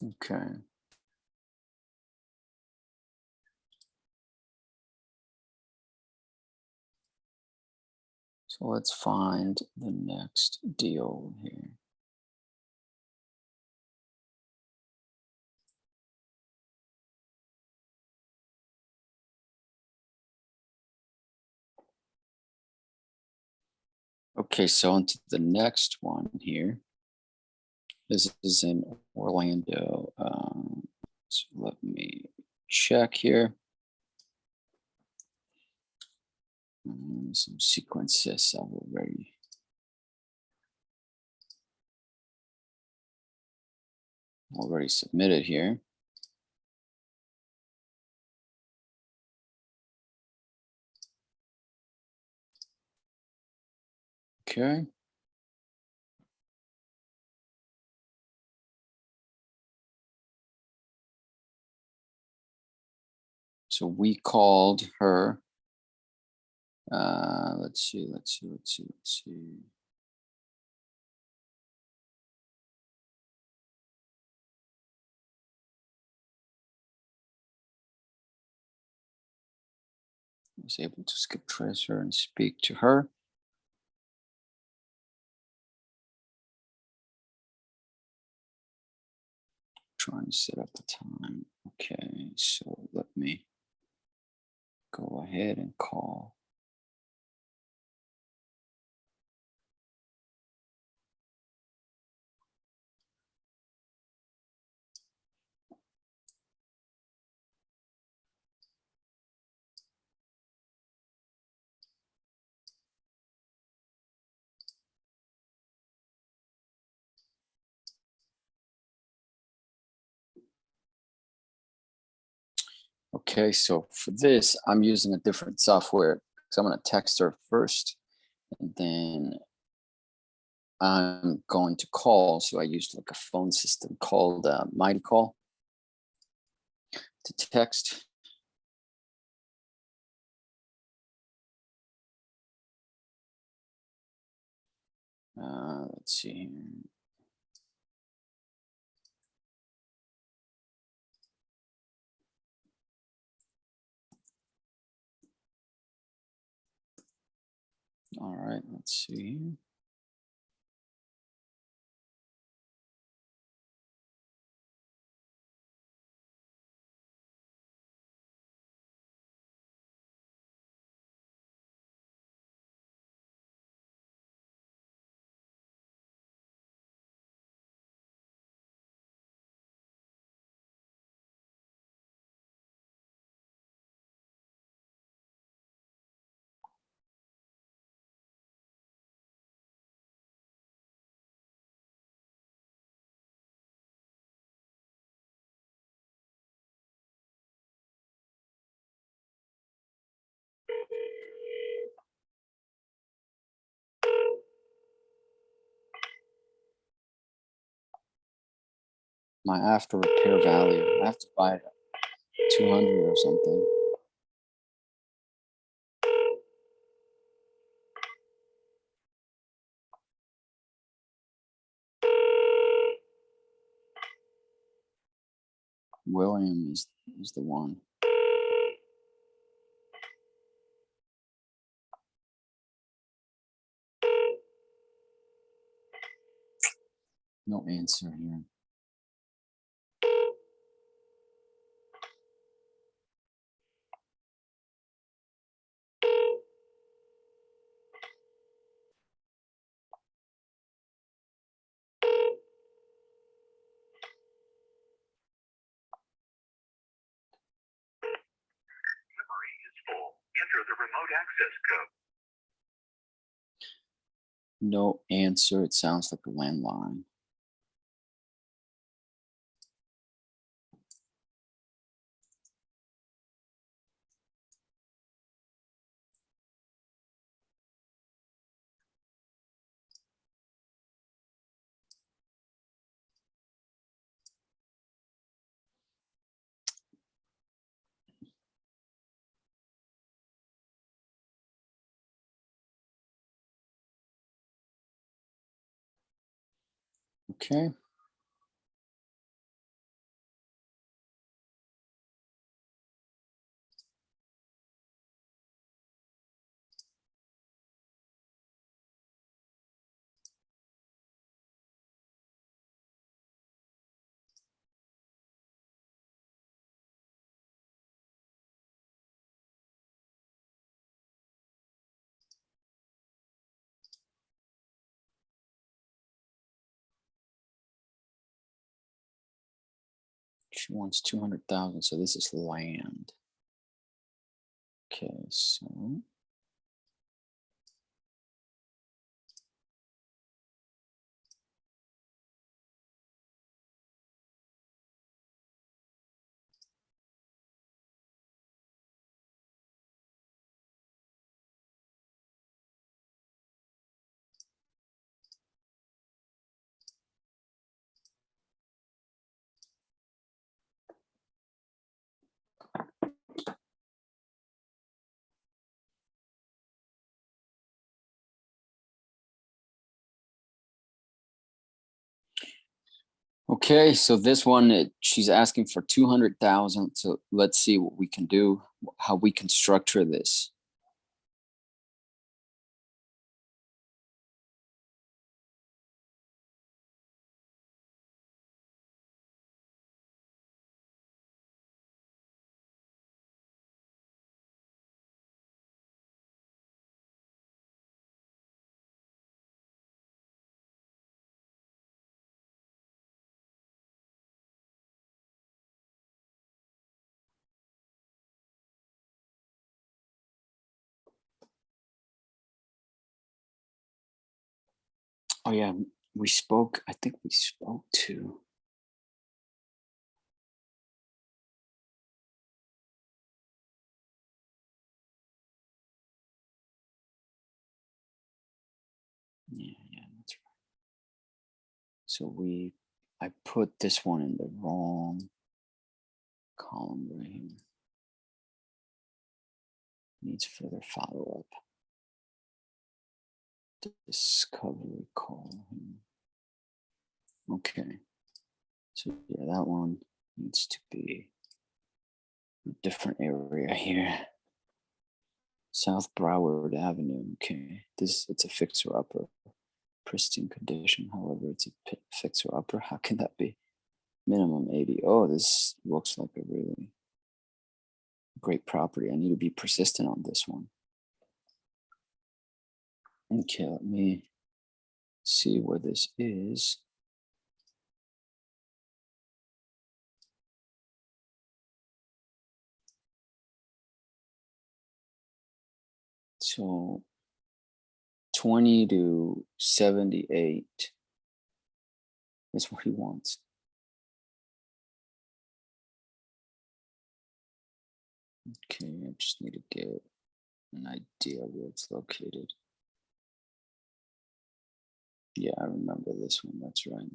Okay. So let's find the next deal here. Okay, so onto the next one here. This is in Orlando. So let me check here. Some sequences I've already submitted here. Okay. So we called her. Let's see. I was able to skip tracer and speak to her. trying to set up a time. Okay, so let me go ahead and call. Okay, so for this, I'm using a different software. So I'm going to text her first, and then I'm going to call. So I used like a phone system called Mighty Call to text. Let's see here. All right, let's see here. My after repair value. I have to buy it at 200 or something. William is the one. No answer here. Memory is full. Enter the remote access code. No answer. It sounds like a landline. Okay. She wants 200,000. So this is land. Okay, so okay, so this one, she's asking for 200,000. So let's see what we can do, how we can structure this. Oh yeah, we spoke. I think we spoke to. Yeah, that's right. So I put this one in the wrong column right here. Needs further follow up. Discovery call. Okay. So yeah, that one needs to be a different area here. South Broward Avenue. Okay. It's a fixer upper. Pristine condition. However, it's a fixer upper. How can that be? Minimum 80. Oh, this looks like a really great property. I need to be persistent on this one. Okay, let me see where this is. So 20 to 78 is what he wants. Okay, I just need to get an idea where it's located. Yeah, I remember this one. That's right.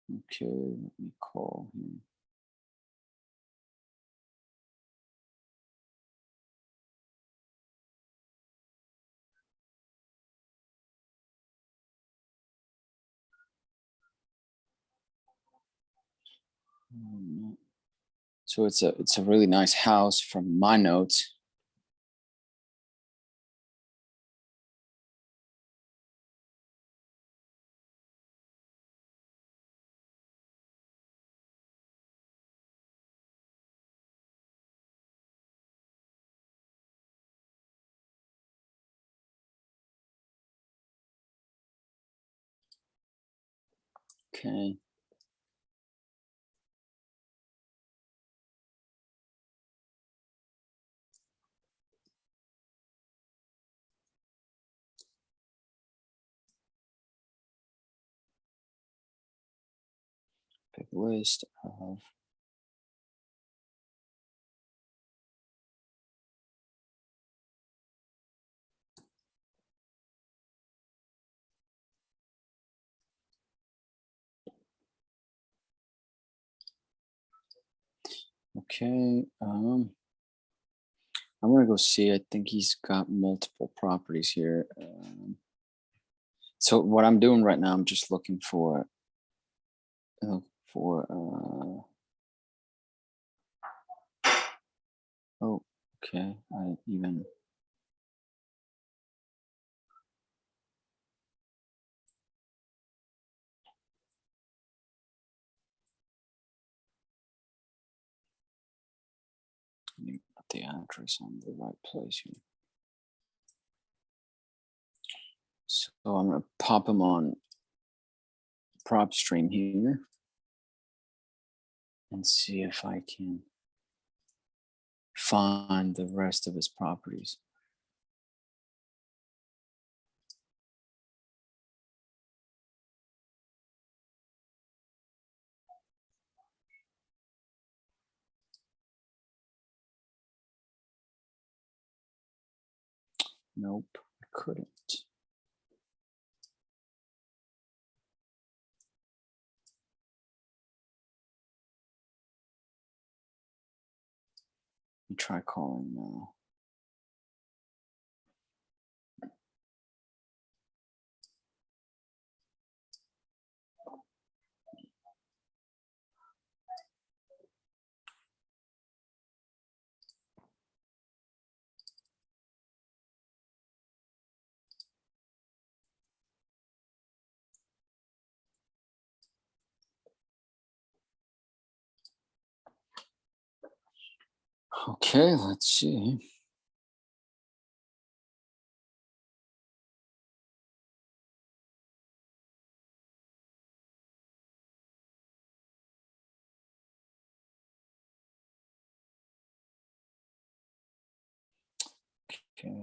Okay, let me call him. So it's a really nice house from my notes. Okay. Big list of okay. I'm gonna go see. I think he's got multiple properties here. So what I'm doing right now, I'm just looking for uh, for oh, okay. I even let me put the address on the right place here. So I'm gonna pop him on prop stream here and see if I can find the rest of his properties. Nope, I couldn't. Let me try calling now. Okay, let's see. Okay.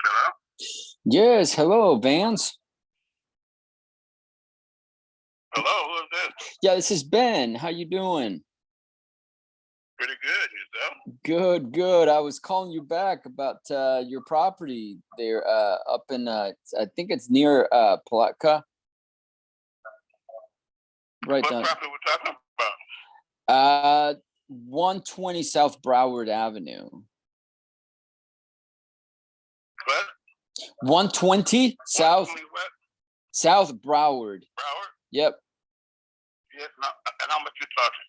Hello? Yes, hello, Vance. Hello, who is this? Yeah, this is Ben. How you doing? Pretty good, yourself? Good, good. I was calling you back about your property there up in I think it's near Palatka. Right What down property we're talking about? 120 South Broward Avenue. What? 120 South 120 what? South Broward. Broward? Yep. Yes, no, and how much you talking?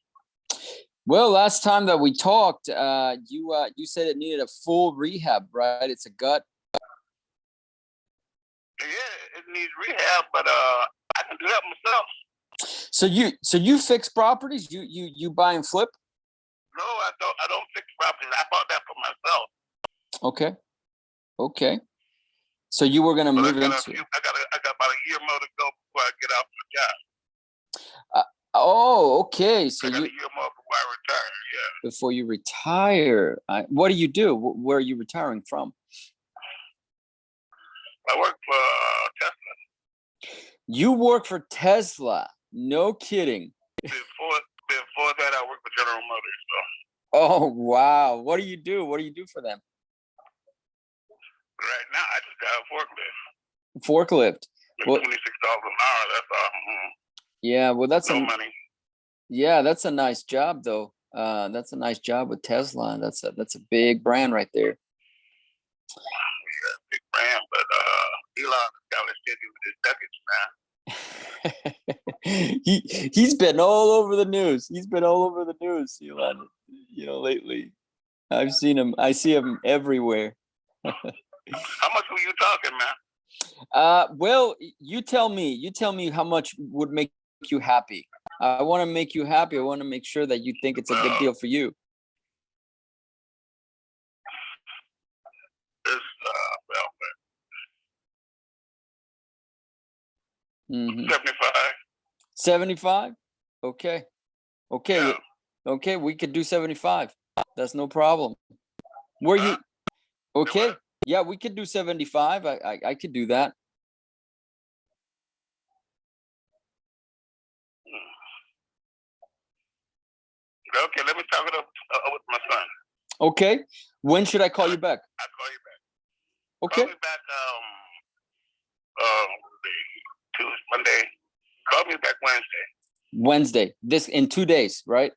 Well, last time that we talked, you said it needed a full rehab, right? It's a gut. Yeah, it needs rehab, but I can do that myself. So you fix properties? You buy and flip? No, I don't fix properties. I bought that for myself. Okay. Okay. So you were gonna But move into it. I got about a year more to go before I get off my job. Oh, okay. So I got you a year more before I retire. Yeah. before you retire, what do you do? Where are you retiring from? I work for Tesla. You work for Tesla. No kidding. Before that, I worked for General Motors. So Oh, wow. What do you do? What do you do for them? right now, I just got a forklift. Forklift. Well, $26 an hour. That's all. yeah, well, that's No money. yeah, that's a nice job though. That's a nice job with Tesla. That's a big brand right there. Yeah, big brand, but Elon got to stick with his nuggets, man. He's been all over the news. He's been all over the news, Elon, lately. I've seen him. I see him everywhere. How much were you talking, man? Well, you tell me. You tell me how much would make you happy. I want to make you happy. I want to make sure that you think it's a good deal for you. It's Mm-hmm. 75. 75? Okay. Okay. Yeah. Okay, we could do 75. That's no problem. Were you okay? Yeah, we could do 75. I could do that. Okay, let me talk it up with my son. Okay. When should I call you back? I'll call you back. Okay. Call me back Tuesday, Monday. Call me back Wednesday. Wednesday. This in 2 days, right?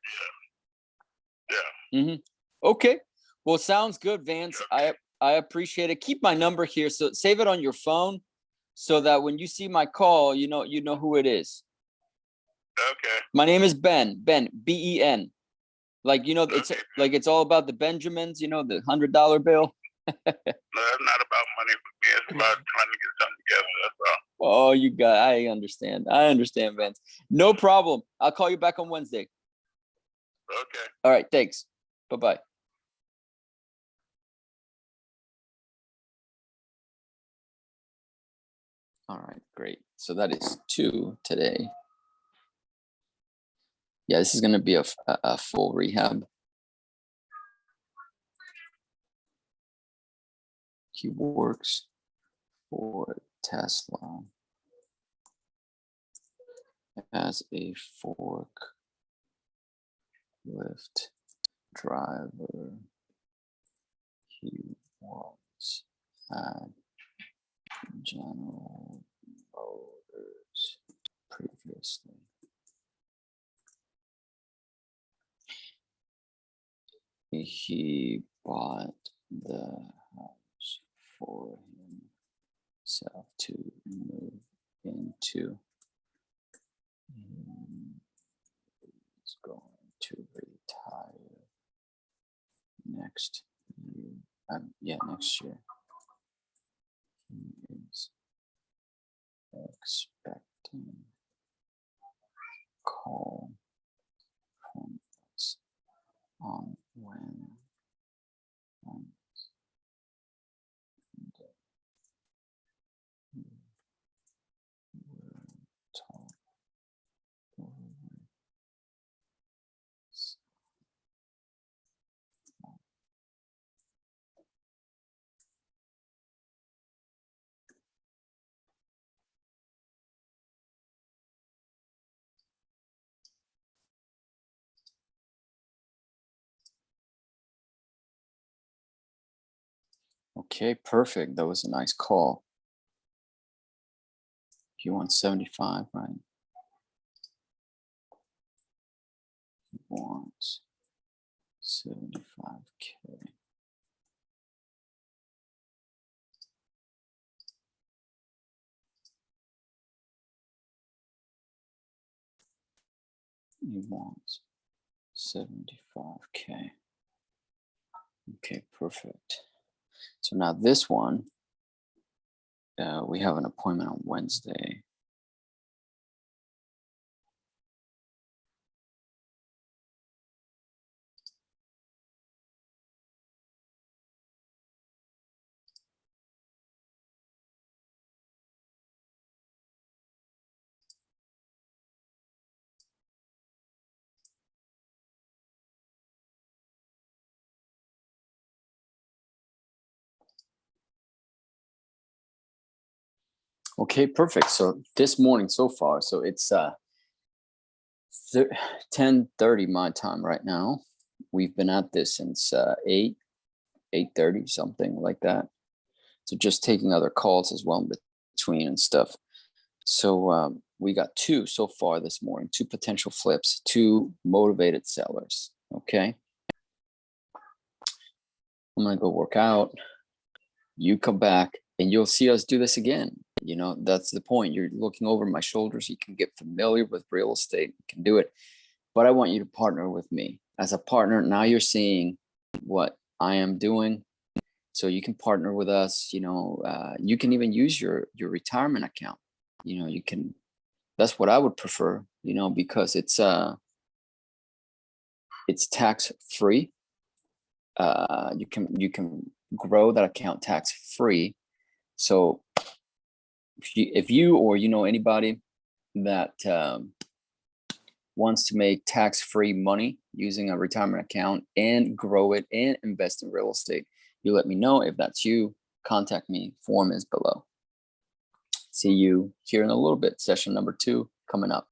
Yeah. Mm-hmm. Okay. Well, sounds good, Vance. Okay. I appreciate it. Keep my number here, so save it on your phone, so that when you see my call, you know who it is. Okay. My name is Ben. Ben, Ben. Like it's Okay. like it's all about the Benjamins. The $100 bill. No, it's not about money for me. It's about trying to get something together. That's all. Oh, I understand. I understand, Vance. No problem. I'll call you back on Wednesday. Okay. All right. Thanks. Bye-bye. All right, great. So that is 2 today. Yeah, this is going to be a full rehab. He works for Tesla as a forklift driver. He was at General Motors previously. He bought the house for himself to move into. He's going to retire next year. Next year. He is expecting call from us on when we'll talk over. Okay, perfect. That was a nice call. He wants 75, right? He wants 75K. He wants 75K. Okay, perfect. So now this one, we have an appointment on Wednesday. Okay, perfect. So this morning so far, so it's 10:30 my time right now. We've been at this since 8:30, something like that. So just taking other calls as well in between and stuff. So we got 2 so far this morning, 2 potential flips, 2 motivated sellers. Okay. I'm gonna go work out. You come back and you'll see us do this again. You know, that's the point. You're looking over my shoulders. You can get familiar with real estate. You can do it. But I want you to partner with me. As a partner, now you're seeing what I am doing. So you can partner with us. You know, you can even use your retirement account. You know, you can, that's what I would prefer, you know, because it's tax free. You can grow that account tax free. So if you or you know anybody that wants to make tax-free money using a retirement account and grow it and invest in real estate, you let me know. If that's you, contact me. Form is below. See you here in a little bit. Session number 2 coming up.